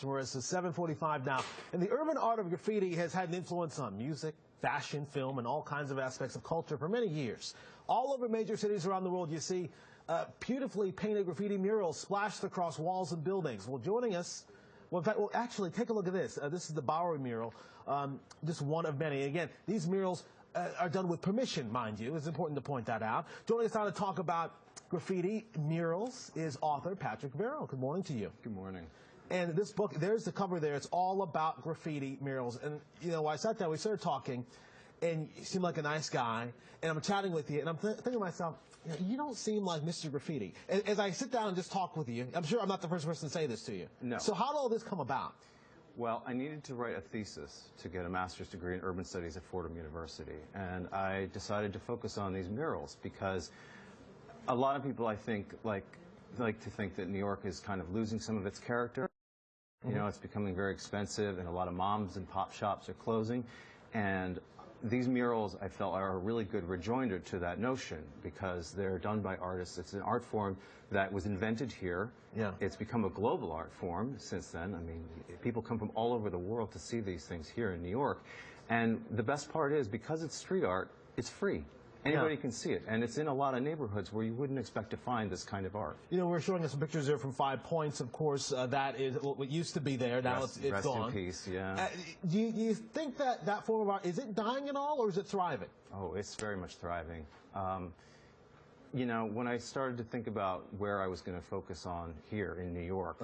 It's 7:45 now, and the urban art of graffiti has had an influence on music, fashion, film, and all kinds of aspects of culture for many years. All over major cities around the world, you see beautifully painted graffiti murals splashed across walls and buildings. Well, joining us, well, in fact, well, actually, take a look at this. This is the Bowery mural, just one of many. Again, these murals are done with permission, mind you. It's important to point that out. Joining us now to talk about graffiti murals is author Patrick Barrow. Good morning to you. Good morning. And this book, there's the cover there. It's all about graffiti murals. And, you know, I sat down, we started talking, and you seem like a nice guy. And I'm chatting with you, and I'm thinking to myself, you don't seem like Mr. Graffiti. As I sit down and just talk with you, I'm sure I'm not the first person to say this to you. No. So how did all this come about? Well, I needed to write a thesis to get a master's degree in urban studies at Fordham University. And I decided to focus on these murals because a lot of people, I think, like to think that New York is kind of losing some of its character. You know, it's becoming very expensive, and a lot of moms and pop shops are closing. And these murals, I felt, are a really good rejoinder to that notion because they're done by artists. It's an art form that was invented here. Yeah. It's become a global art form since then. I mean, people come from all over the world to see these things here in New York. And the best part is, because it's street art, it's free. Anybody can see it, and it's in a lot of neighborhoods where you wouldn't expect to find this kind of art. You know, we're showing us some pictures here from 5 Points. Of course, that is what used to be there. Now it's rest gone. in peace, yeah. Do you think that form of art, is it dying at all, or is it thriving? Oh, it's very much thriving. You know, when I started to think about where I was going to focus on here in New York,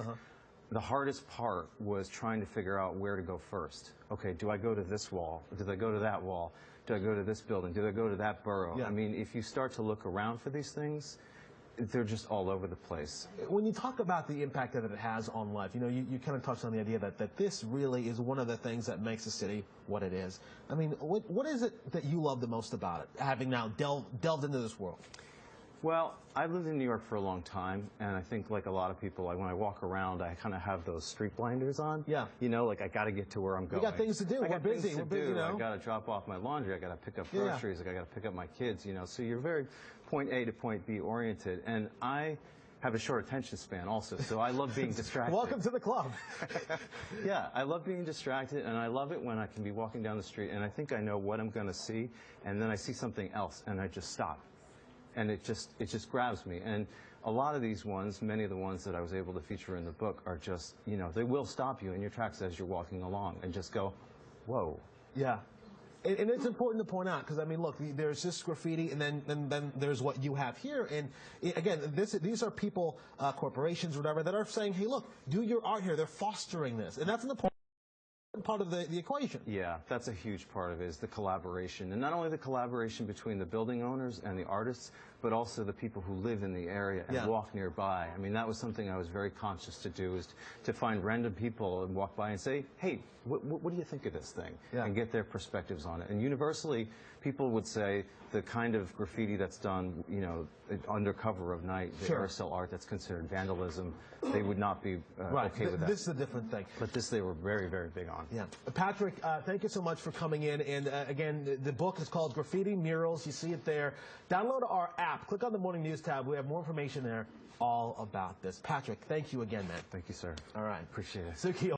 the hardest part was trying to figure out where to go first. Okay, do I go to this wall? Do I go to that wall? Do I go to this building? Do I go to that borough? Yeah. I mean, if you start to look around for these things, they're just all over the place. When you talk about the impact that it has on life, you know, you kind of touched on the idea that this really is one of the things that makes a city what it is. I mean, what is it that you love the most about it, having now delved into this world? Well, I've lived in New York for a long time, and I think, like a lot of people, like when I walk around, I kind of have those street blinders on. Yeah. You know, like I got to get to where I'm going. We got things to do. We're busy. We're busy. You know? I got to drop off my laundry. I got to pick up groceries. Like I got to pick up my kids. You know, so you're very point A to point B oriented, and I have a short attention span also, so I love being distracted. Welcome to the club. Yeah, I love being distracted, and I love it when I can be walking down the street, and I think I know what I'm going to see, and then I see something else, and I just stop. And it just grabs me. And a lot of these ones, many of the ones that I was able to feature in the book are just, you know, they will stop you in your tracks as you're walking along and just go, whoa. Yeah. And it's important to point out, because, I mean, look, there's this graffiti, and then there's what you have here. And, again, these are people, corporations, whatever, that are saying, hey, look, do your art here. They're fostering this. And that's an important part of the equation. Yeah, that's a huge part of it, is the collaboration. And not only the collaboration between the building owners and the artists, but also the people who live in the area and walk nearby. I mean, that was something I was very conscious to do, is to find random people and walk by and say, hey, what do you think of this thing? And get their perspectives on it. And universally, people would say the kind of graffiti that's done, you know, under cover of night, the aerosol art that's considered vandalism, they would not be okay with that. This is a different thing. But this they were very, very big on. Yeah. Patrick, thank you so much for coming in. And again, the book is called Graffiti Murals. You see it there. Download our app. Click on the Morning News tab. We have more information there all about this. Patrick, thank you again, man. Thank you, sir. All right. Appreciate it. Suki.